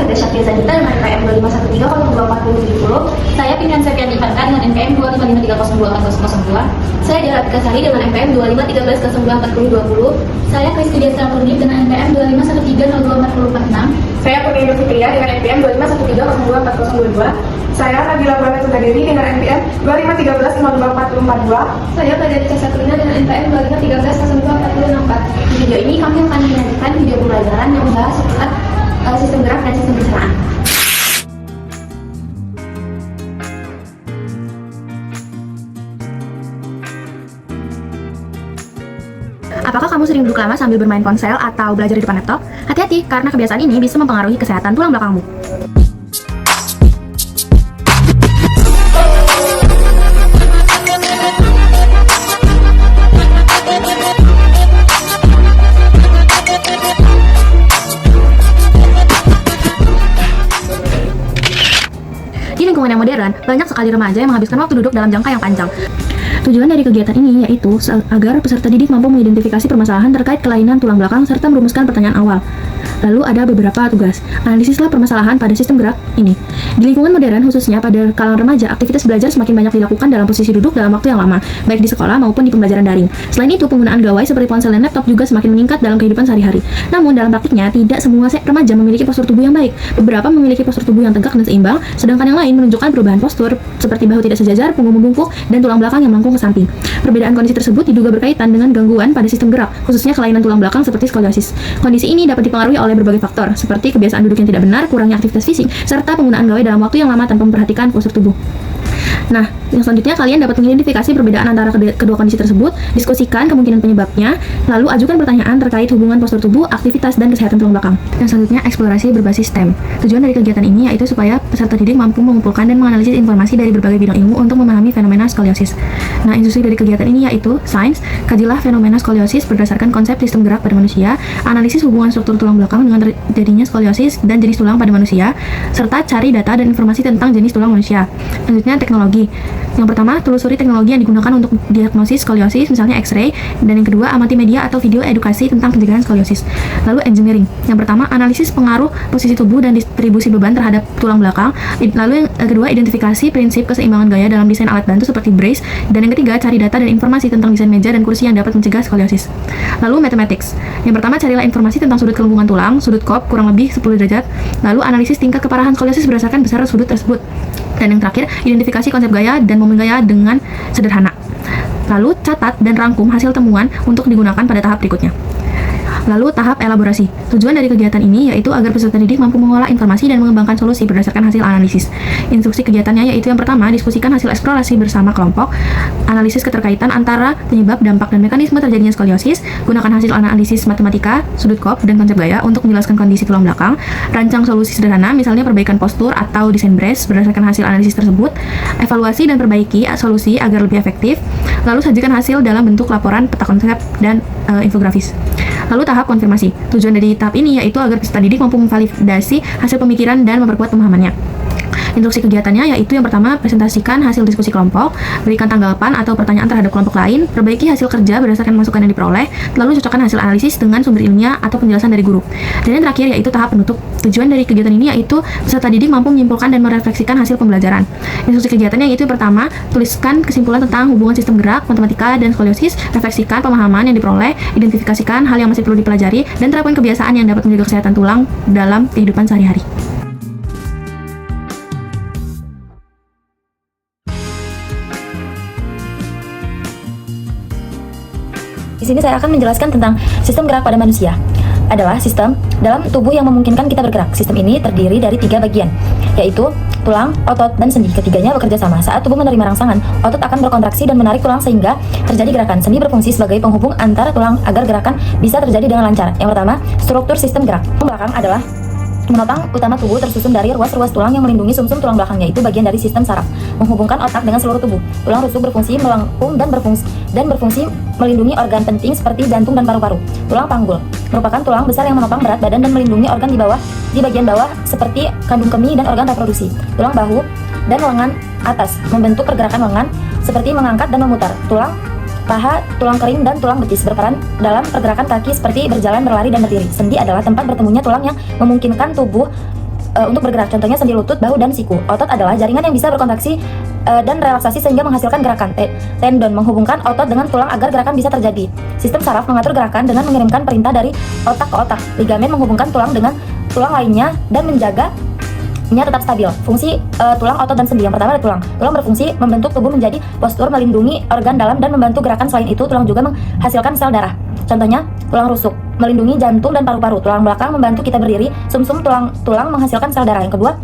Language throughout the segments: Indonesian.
Firda Syafriza Dita dengan NPM 2513024070. Saya Pinian Septian Diharka dengan NPM 2553024002. Saya Dela Tika Sari dengan NPM 2513024020. Saya Kristi Diastra Purnip dengan NPM 2513024046. Saya Purnia Fitria dengan NPM 2513024022. Saya Nabila Buana Tunggadewi dengan NPM 2513024042. Saya Kadari Sabrina dengan NPM 2513024064. Di video ini kami akan menyajikan video pembelajaran yang membahas seputar sistem gerak dan sistem pencernaan. Apakah kamu sering duduk lama sambil bermain ponsel atau belajar di depan laptop? Hati-hati, karena kebiasaan ini bisa mempengaruhi kesehatan tulang belakangmu. Di lingkungan yang modern, banyak sekali remaja yang menghabiskan waktu duduk dalam jangka yang panjang. Tujuan dari kegiatan ini yaitu agar peserta didik mampu mengidentifikasi permasalahan terkait kelainan tulang belakang serta merumuskan pertanyaan awal. Lalu ada beberapa tugas. Analisislah permasalahan pada sistem gerak ini. Di lingkungan modern, khususnya pada kalangan remaja, aktivitas belajar semakin banyak dilakukan dalam posisi duduk dalam waktu yang lama, baik di sekolah maupun di pembelajaran daring. Selain itu, penggunaan gawai seperti ponsel dan laptop juga semakin meningkat dalam kehidupan sehari-hari. Namun, dalam praktiknya, tidak semua remaja memiliki postur tubuh yang baik. Beberapa memiliki postur tubuh yang tegak dan seimbang, sedangkan yang lain menunjukkan perubahan postur, seperti bahu tidak sejajar, punggung membungkuk, dan tulang belakang yang melengkung ke samping. Perbedaan kondisi tersebut diduga berkaitan dengan gangguan pada sistem gerak, khususnya kelainan tulang belakang seperti skoliosis. Kondisi ini dapat dipengaruhi oleh berbagai faktor, seperti kebiasaan duduk yang tidak benar, kurangnya aktivitas fisik, serta penggunaan gawai dalam waktu yang lama tanpa memperhatikan postur tubuh. Nah, yang selanjutnya kalian dapat mengidentifikasi perbedaan antara kedua kondisi tersebut, diskusikan kemungkinan penyebabnya, lalu ajukan pertanyaan terkait hubungan postur tubuh, aktivitas, dan kesehatan tulang belakang. Yang selanjutnya, eksplorasi berbasis STEM. Tujuan dari kegiatan ini yaitu supaya peserta didik mampu mengumpulkan dan menganalisis informasi dari berbagai bidang ilmu untuk memahami fenomena skoliosis. Nah, instruksi dari kegiatan ini yaitu Sains, kajilah fenomena skoliosis berdasarkan konsep sistem gerak pada manusia, analisis hubungan struktur tulang belakang dengan terjadinya skoliosis dan jenis tulang pada manusia, serta cari data dan informasi tentang jenis tulang manusia. Selanjutnya, teknologi. Yang pertama, telusuri teknologi yang digunakan untuk diagnosis skoliosis, misalnya X-ray, dan yang kedua, amati media atau video edukasi tentang pencegahan skoliosis. Lalu engineering. Yang pertama, analisis pengaruh posisi tubuh dan distribusi beban terhadap tulang belakang. Lalu yang kedua, identifikasi prinsip keseimbangan gaya dalam desain alat bantu seperti brace, dan yang ketiga, cari data dan informasi tentang desain meja dan kursi yang dapat mencegah skoliosis. Lalu mathematics. Yang pertama, carilah informasi tentang sudut kelengkungan tulang, sudut kop kurang lebih 10 derajat. Lalu analisis tingkat keparahan skoliosis berdasarkan besaran sudut tersebut. Dan yang terakhir, identifikasi konsep gaya dan momen gaya dengan sederhana. Lalu catat dan rangkum hasil temuan untuk digunakan pada tahap berikutnya. Lalu tahap elaborasi. Tujuan dari kegiatan ini yaitu agar peserta didik mampu mengolah informasi dan mengembangkan solusi berdasarkan hasil analisis. Instruksi kegiatannya yaitu yang pertama, diskusikan hasil eksplorasi bersama kelompok, analisis keterkaitan antara penyebab, dampak, dan mekanisme terjadinya skoliosis, gunakan hasil analisis matematika, sudut kop, dan konsep gaya untuk menjelaskan kondisi tulang belakang, rancang solusi sederhana, misalnya perbaikan postur atau desain brace berdasarkan hasil analisis tersebut, evaluasi dan perbaiki solusi agar lebih efektif, lalu sajikan hasil dalam bentuk laporan, peta konsep, dan infografis. Lalu tahap konfirmasi. Tujuan dari tahap ini yaitu agar peserta didik mampu memvalidasi hasil pemikiran dan memperkuat pemahamannya. Instruksi kegiatannya yaitu yang pertama, presentasikan hasil diskusi kelompok, berikan tanggapan atau pertanyaan terhadap kelompok lain, perbaiki hasil kerja berdasarkan masukan yang diperoleh, lalu cocokkan hasil analisis dengan sumber ilmiah atau penjelasan dari guru. Dan yang terakhir yaitu tahap penutup. Tujuan dari kegiatan ini yaitu peserta didik mampu menyimpulkan dan merefleksikan hasil pembelajaran. Instruksi kegiatannya yaitu yang pertama, tuliskan kesimpulan tentang hubungan sistem gerak, matematika, dan skoliosis, refleksikan pemahaman yang diperoleh, identifikasikan hal yang masih perlu dipelajari, dan terapkan kebiasaan yang dapat menjaga kesehatan tulang dalam kehidupan sehari-hari. Di sini saya akan menjelaskan tentang sistem gerak pada manusia. Adalah sistem dalam tubuh yang memungkinkan kita bergerak. Sistem ini terdiri dari 3 bagian, yaitu tulang, otot, dan sendi. Ketiganya bekerja sama. Saat tubuh menerima rangsangan, otot akan berkontraksi dan menarik tulang sehingga terjadi gerakan. Sendi berfungsi sebagai penghubung antara tulang agar gerakan bisa terjadi dengan lancar. Yang pertama, struktur sistem gerak. Belakang adalah menopang utama tubuh tersusun dari ruas-ruas tulang yang melindungi sumsum tulang belakang, yaitu bagian dari sistem saraf, menghubungkan otak dengan seluruh tubuh. Tulang rusuk berfungsi melengkung dan berfungsi melindungi organ penting seperti jantung dan paru-paru. Tulang panggul merupakan tulang besar yang menopang berat badan dan melindungi organ di bagian bawah seperti kandung kemih dan organ reproduksi. Tulang bahu dan lengan atas membentuk pergerakan lengan seperti mengangkat dan memutar. Tulang paha, tulang kering, dan tulang betis berperan dalam pergerakan kaki seperti berjalan, berlari, dan berdiri. Sendi adalah tempat bertemunya tulang yang memungkinkan tubuh untuk bergerak. Contohnya sendi lutut, bahu, dan siku. Otot adalah jaringan yang bisa berkontraksi dan relaksasi sehingga menghasilkan gerakan. Tendon menghubungkan otot dengan tulang agar gerakan bisa terjadi. Sistem saraf mengatur gerakan dengan mengirimkan perintah dari otak ke otak. Ligamen menghubungkan tulang dengan tulang lainnya dan menjaganya tetap stabil. Fungsi tulang, otot, dan sendi. Yang pertama ada tulang. Tulang berfungsi membentuk tubuh menjadi postur, melindungi organ dalam, dan membantu gerakan. Selain itu, tulang juga menghasilkan sel darah. Contohnya, tulang rusuk melindungi jantung dan paru-paru. Tulang belakang membantu kita berdiri. Sumsum tulang menghasilkan sel darah. Yang kedua,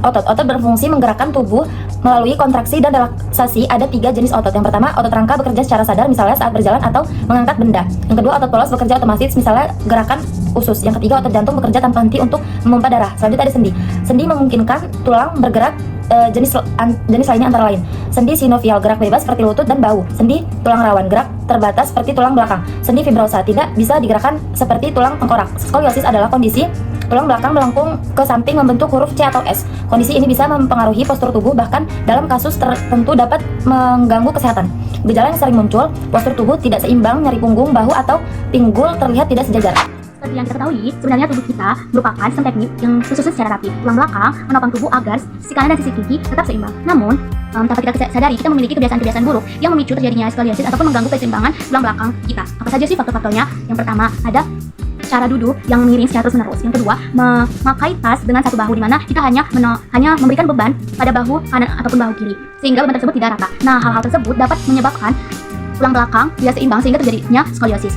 otot. Otot berfungsi menggerakkan tubuh melalui kontraksi dan relaksasi. Ada 3 jenis otot. Yang pertama, otot rangka bekerja secara sadar, misalnya saat berjalan atau mengangkat benda. Yang kedua, otot polos bekerja otomatis, misalnya gerakan usus. Yang ketiga, otot jantung bekerja tanpa henti untuk memompa darah. Selanjutnya ada sendi. Sendi memungkinkan tulang bergerak. Jenis lainnya antara lain sendi sinovial, gerak bebas seperti lutut dan bahu. Sendi tulang rawan, gerak terbatas seperti tulang belakang. Sendi fibrosa, tidak bisa digerakkan seperti tulang tengkorak. Skoliosis adalah kondisi tulang belakang melengkung ke samping membentuk huruf C atau S. Kondisi ini bisa mempengaruhi postur tubuh, bahkan dalam kasus tertentu dapat mengganggu kesehatan. Gejala yang sering muncul, postur tubuh tidak seimbang, nyeri punggung, bahu, atau pinggul terlihat tidak sejajar. Seperti yang kita ketahui, sebenarnya tubuh kita merupakan sistem teknik yang tersusun secara rapi. Tulang belakang menopang tubuh agar sisi kanan dan sisi kiri tetap seimbang. Namun, tanpa kita sadari, kita memiliki kebiasaan-kebiasaan buruk yang memicu terjadinya skoliosis ataupun mengganggu keseimbangan tulang belakang kita. Apa saja sih faktor-faktornya? Yang pertama, ada cara duduk yang miring secara terus-menerus. Yang kedua, memakai tas dengan satu bahu, di mana kita hanya memberikan beban pada bahu kanan ataupun bahu kiri, sehingga beban tersebut tidak rata. Nah, hal-hal tersebut dapat menyebabkan tulang belakang tidak seimbang sehingga terjadinya skoliosis.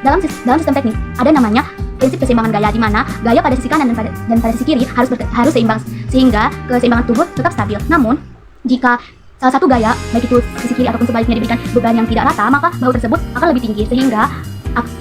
Dalam sistem teknik ada namanya prinsip keseimbangan gaya, di mana gaya pada sisi kanan dan pada sisi kiri harus seimbang sehingga keseimbangan tubuh tetap stabil. Namun, jika salah satu gaya, baik itu sisi kiri ataupun sebaliknya, diberikan beban yang tidak rata, maka bahu tersebut akan lebih tinggi sehingga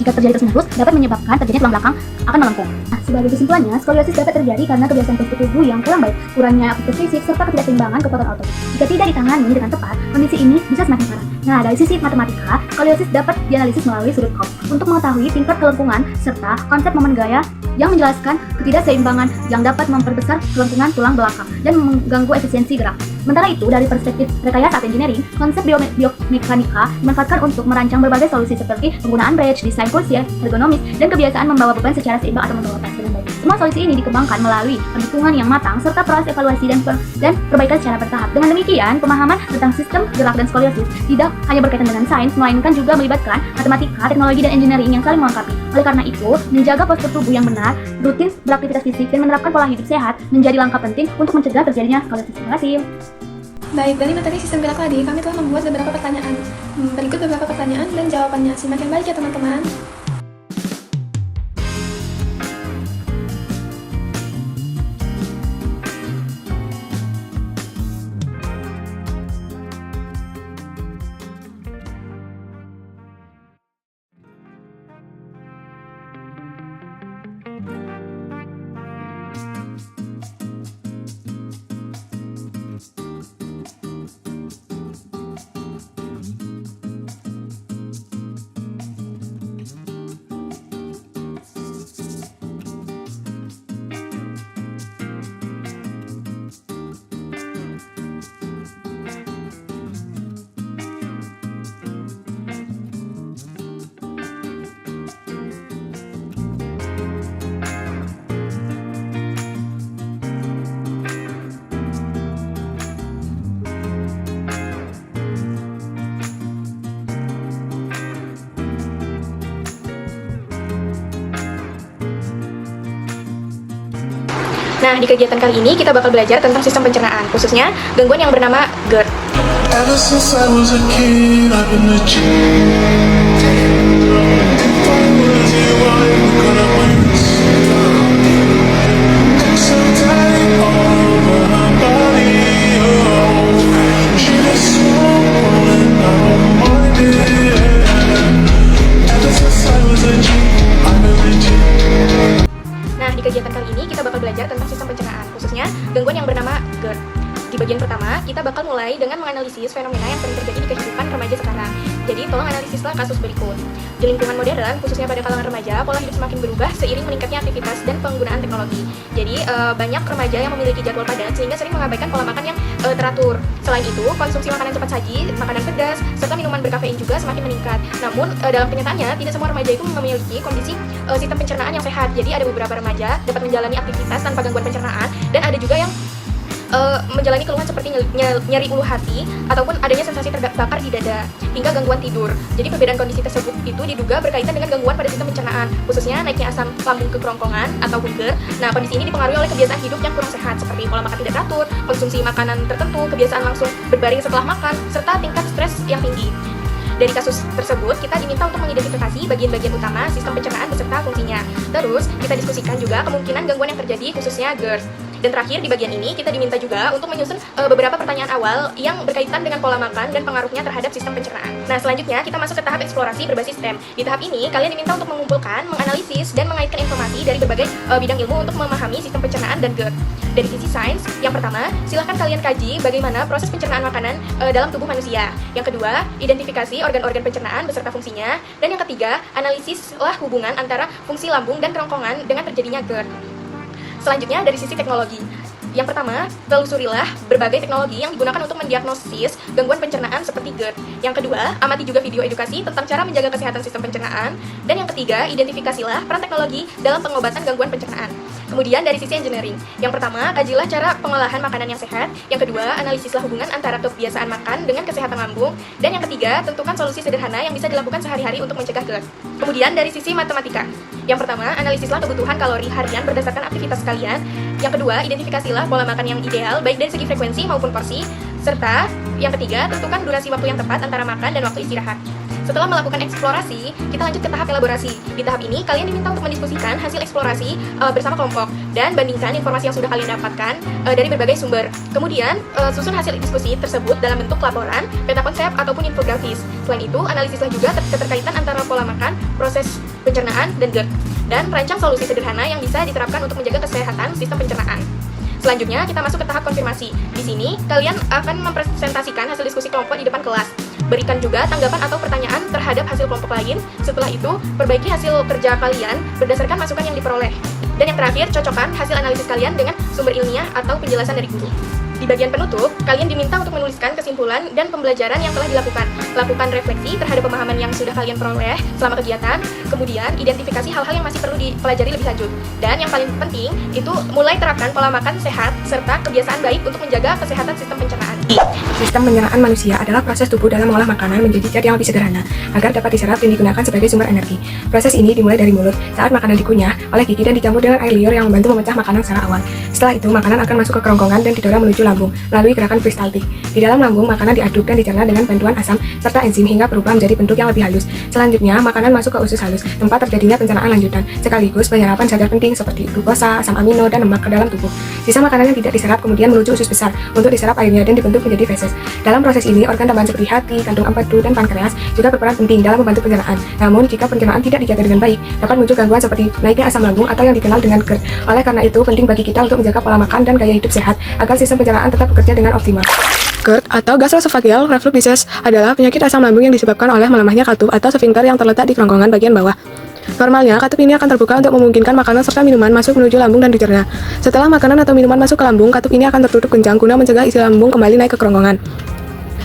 jika terjadi terus-menerus dapat menyebabkan terjadinya tulang belakang akan melengkung. Nah, sebagai kesimpulannya, skoliosis dapat terjadi karena kebiasaan postur tubuh yang kurang baik, kurangnya aktivitas fisik, serta ketidakseimbangan kekuatan otot. Jika tidak ditangani dengan tepat, kondisi ini bisa semakin parah. Nah, dari sisi matematika, skoliosis dapat dianalisis melalui sudut Cobb untuk mengetahui tingkat kelengkungan serta konsep momen gaya yang menjelaskan ketidakseimbangan yang dapat memperbesar kelengkungan tulang belakang dan mengganggu efisiensi gerak. Sementara itu, dari perspektif rekayasa atau engineering, konsep biomekanika dimanfaatkan untuk merancang berbagai solusi seperti penggunaan bridge, desain kursi ergonomis, dan kebiasaan membawa beban secara seimbang atau membawa tas dengan baik. Semua solusi ini dikembangkan melalui perhitungan yang matang serta proses evaluasi dan perbaikan secara bertahap. Dengan demikian, pemahaman tentang sistem gerak dan skoliosis tidak hanya berkaitan dengan sains, melainkan juga melibatkan matematika, teknologi, dan engineering yang saling melengkapi. Oleh karena itu, menjaga postur tubuh yang benar, rutin beraktivitas fisik, dan menerapkan pola hidup sehat menjadi langkah penting untuk mencegah terjadinya skoliosis. Terima kasih. Baik, dari materi sistem gerak tadi, kami telah membuat beberapa pertanyaan. Berikut beberapa pertanyaan dan jawabannya. Simak yang baik ya teman-teman. Nah, di kegiatan kali ini kita bakal belajar tentang sistem pencernaan, khususnya gangguan yang bernama GERD. Ever since I was a kid, I've been a dream. If I was you, I could have went. So tight over her body, oh, she was small and I don't mind it. Ever since I was a dream, I'm a legend. Nah, di kegiatan kali ini kita bakal belajar tentang sistem pencernaan, khususnya gangguan yang bernama GERD. Di bagian pertama, kita bakal mulai dengan menganalisis fenomena yang sering terjadi di kehidupan remaja sekarang. Jadi, tolong analisis analisislah kasus berikut. Di lingkungan modern, khususnya pada kalangan remaja, pola hidup semakin berubah seiring meningkatnya aktivitas dan penggunaan teknologi. Jadi, banyak remaja yang memiliki jadwal padat sehingga sering mengabaikan pola makan yang teratur. Selain itu, konsumsi makanan cepat saji, makanan pedas, serta minuman berkafein juga semakin meningkat. Namun, dalam kenyataannya, tidak semua remaja itu memiliki kondisi sistem pencernaan yang sehat. Jadi, ada beberapa remaja dapat menjalani aktivitas tanpa gangguan pencernaan, dan ada juga yang menjalani keluhan seperti nyeri ulu hati ataupun adanya sensasi terbakar di dada hingga gangguan tidur. Jadi perbedaan kondisi tersebut itu diduga berkaitan dengan gangguan pada sistem pencernaan, khususnya naiknya asam lambung ke kerongkongan atau bunker. Nah, kondisi ini dipengaruhi oleh kebiasaan hidup yang kurang sehat seperti pola makan tidak teratur, konsumsi makanan tertentu, kebiasaan langsung berbaring setelah makan, serta tingkat stres yang tinggi. Dari kasus tersebut, kita diminta untuk mengidentifikasi bagian-bagian utama sistem pencernaan beserta fungsinya. Terus, kita diskusikan juga kemungkinan gangguan yang terjadi khususnya GERD. Dan terakhir, di bagian ini kita diminta juga untuk menyusun beberapa pertanyaan awal yang berkaitan dengan pola makan dan pengaruhnya terhadap sistem pencernaan. Nah, selanjutnya kita masuk ke tahap eksplorasi berbasis STEM. Di tahap ini, kalian diminta untuk mengumpulkan, menganalisis, dan mengaitkan informasi dari berbagai bidang ilmu untuk memahami sistem pencernaan dan GERD. Dari sisi sains, yang pertama, silahkan kalian kaji bagaimana proses pencernaan makanan dalam tubuh manusia. Yang kedua, identifikasi organ-organ pencernaan beserta fungsinya. Dan yang ketiga, analisislah hubungan antara fungsi lambung dan kerongkongan dengan terjadinya GERD. Selanjutnya, dari sisi teknologi. Yang pertama, telusurilah berbagai teknologi yang digunakan untuk mendiagnosis gangguan pencernaan seperti GERD. Yang kedua, amati juga video edukasi tentang cara menjaga kesehatan sistem pencernaan. Dan yang ketiga, identifikasilah peran teknologi dalam pengobatan gangguan pencernaan. Kemudian dari sisi engineering. Yang pertama, kajilah cara pengolahan makanan yang sehat. Yang kedua, analisislah hubungan antara kebiasaan makan dengan kesehatan lambung. Dan yang ketiga, tentukan solusi sederhana yang bisa dilakukan sehari-hari untuk mencegah GERD. Kemudian dari sisi matematika. Yang pertama, analisislah kebutuhan kalori harian berdasarkan aktivitas kalian. Yang kedua, identifikasilah pola makan yang ideal, baik dari segi frekuensi maupun porsi. Serta, yang ketiga, tentukan durasi waktu yang tepat antara makan dan waktu istirahat. Setelah melakukan eksplorasi, kita lanjut ke tahap elaborasi. Di tahap ini, kalian diminta untuk mendiskusikan hasil eksplorasi bersama kelompok dan bandingkan informasi yang sudah kalian dapatkan dari berbagai sumber. Kemudian, susun hasil diskusi tersebut dalam bentuk laporan, peta konsep, ataupun infografis. Selain itu, analisislah juga keterkaitan antara pola makan, proses pencernaan, dan GERD. Dan rancang solusi sederhana yang bisa diterapkan untuk menjaga kesehatan sistem pencernaan. Selanjutnya, kita masuk ke tahap konfirmasi. Di sini, kalian akan mempresentasikan hasil diskusi kelompok di depan kelas. Berikan juga tanggapan atau pertanyaan terhadap hasil kelompok lain. Setelah itu, perbaiki hasil kerja kalian berdasarkan masukan yang diperoleh. Dan yang terakhir, cocokkan hasil analisis kalian dengan sumber ilmiah atau penjelasan dari guru. Di bagian penutup, kalian diminta untuk menuliskan kesimpulan dan pembelajaran yang telah dilakukan. Lakukan refleksi terhadap pemahaman yang sudah kalian peroleh selama kegiatan. Kemudian, identifikasi hal-hal yang masih perlu dipelajari lebih lanjut. Dan yang paling penting, itu mulai terapkan pola makan sehat serta kebiasaan baik untuk menjaga kesehatan sistem pencernaan. Sistem pencernaan manusia adalah proses tubuh dalam mengolah makanan menjadi zat yang lebih sederhana agar dapat diserap dan digunakan sebagai sumber energi. Proses ini dimulai dari mulut saat makanan dikunyah oleh gigi dan dicampur dengan air liur yang membantu memecah makanan secara awal. Setelah itu, makanan akan masuk ke kerongkongan dan didorong menuju lambung melalui gerakan peristaltik. Di dalam lambung, makanan diaduk dan dicerna dengan bantuan asam serta enzim hingga berubah menjadi bentuk yang lebih halus. Selanjutnya, makanan masuk ke usus halus, tempat terjadinya pencernaan lanjutan, sekaligus penyerapan zat penting seperti glukosa, asam amino, dan lemak ke dalam tubuh. Sisa makanan yang tidak diserap kemudian menuju usus besar untuk diserap airnya dan dibentuk menjadi feses. Dalam proses ini, organ tambahan seperti hati, kantung empedu, dan pankreas juga berperan penting dalam membantu pencernaan. Namun, jika pencernaan tidak dijaga dengan baik, dapat muncul gangguan seperti naiknya asam lambung atau yang dikenal dengan GERD. Oleh karena itu, penting bagi kita untuk menjaga pola makan dan gaya hidup sehat agar sistem pencernaan tetap bekerja dengan optimal. GERD atau gastroesophageal reflux disease adalah penyakit asam lambung yang disebabkan oleh melemahnya katup atau sfinkter yang terletak di kerongkongan bagian bawah. Normalnya, katup ini akan terbuka untuk memungkinkan makanan serta minuman masuk menuju lambung dan dicerna. Setelah makanan atau minuman masuk ke lambung, katup ini akan tertutup kencang guna mencegah isi lambung kembali naik ke kerongkongan.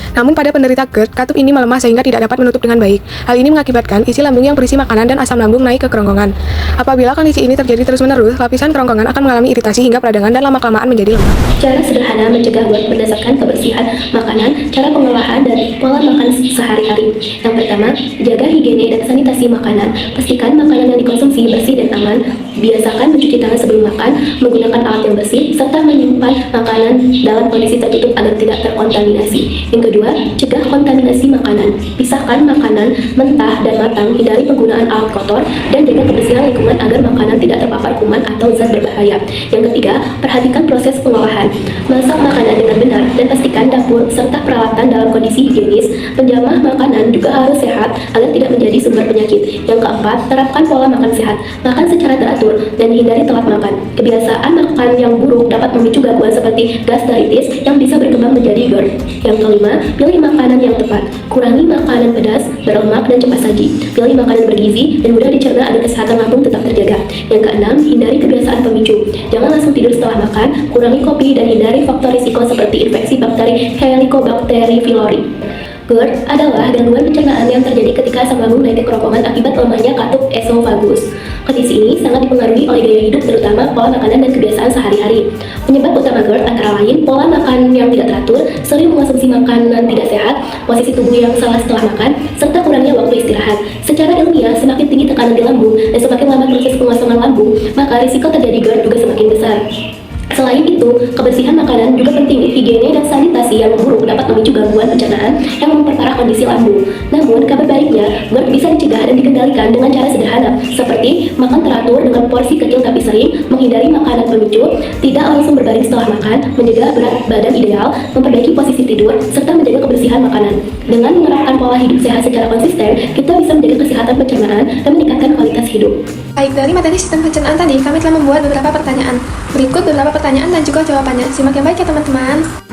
Namun pada penderita GERD, katup ini melemah sehingga tidak dapat menutup dengan baik. Hal ini mengakibatkan isi lambung yang berisi makanan dan asam lambung naik ke kerongkongan. Apabila kondisi ini terjadi terus-menerus, lapisan kerongkongan akan mengalami iritasi hingga peradangan dan lama-kelamaan menjadi lemah. Cara sederhana mencegah GERD berdasarkan kebersihan makanan, cara pengolahan, dan pola makan sehari-hari. Yang pertama, jaga higiene dan sanitasi makanan. Pastikan makanan yang dikonsumsi bersih dan aman. Biasakan mencuci tangan sebelum makan, menggunakan alat yang bersih, serta menyimpan makanan dalam kondisi tertutup agar tidak terkontaminasi. Yang kedua, cegah kontaminasi makanan. Pisahkan makanan mentah dan matang, hindari penggunaan alat kotor, dan jaga kebersihan lingkungan agar makanan tidak terpapar kuman atau zat berbahaya. Yang ketiga, perhatikan proses pengolahan. Masak makanan dengan benar dan pastikan dapur serta peralatan dalam kondisi higienis. Penjamah makanan juga harus sehat agar tidak menjadi sumber penyakit. Yang keempat, terapkan pola makan sehat. Makan secara teratur teratur, dan hindari telat makan. Kebiasaan makan yang buruk dapat memicu gangguan seperti gastritis yang bisa berkembang menjadi GERD. Yang kelima, pilih makanan yang tepat. Kurangi makanan pedas, berlemak, dan cepat saji. Pilih makanan bergizi dan mudah dicerna agar kesehatan lambung tetap terjaga. Yang keenam, hindari kebiasaan pemicu. Jangan langsung tidur setelah makan, kurangi kopi, dan hindari faktor risiko seperti infeksi bakteri Helicobacter pylori. GERD adalah gangguan pencernaan yang terjadi ketika asam lambung naik ke kerongkongan akibat lemahnya katup esofagus. Kondisi ini sangat dipengaruhi oleh gaya hidup, terutama pola makanan dan kebiasaan sehari-hari. Penyebab utama GERD antara lain pola makan yang tidak teratur, sering mengonsumsi makanan tidak sehat, posisi tubuh yang salah setelah makan, serta kurangnya waktu istirahat. Secara ilmiah, semakin tinggi tekanan di lambung dan semakin lambat proses pengosongan lambung, maka risiko terjadi GERD juga semakin besar. Selain itu, kebersihan makanan juga penting. Higiene dan sanitasi yang buruk dapat memicu gangguan pencernaan yang memperparah kondisi lambung. Namun, kabar baiknya, GERD bisa dicegah dan dikendalikan dengan cara sederhana, seperti makan teratur dengan porsi kecil tapi sering, menghindari makanan pemicu, tidak langsung berbaring setelah makan, menjaga berat badan ideal, memperbaiki posisi tidur, serta menjaga kebersihan makanan. Dengan menerapkan pola hidup sehat secara konsisten, kita bisa menjaga kesehatan pencernaan dan meningkatkan kualitas hidup. Baik, dari materi sistem pencernaan tadi, kami telah membuat beberapa pertanyaan. Berikut beberapa pertanyaan dan juga jawabannya. Simak yang baik ya teman-teman.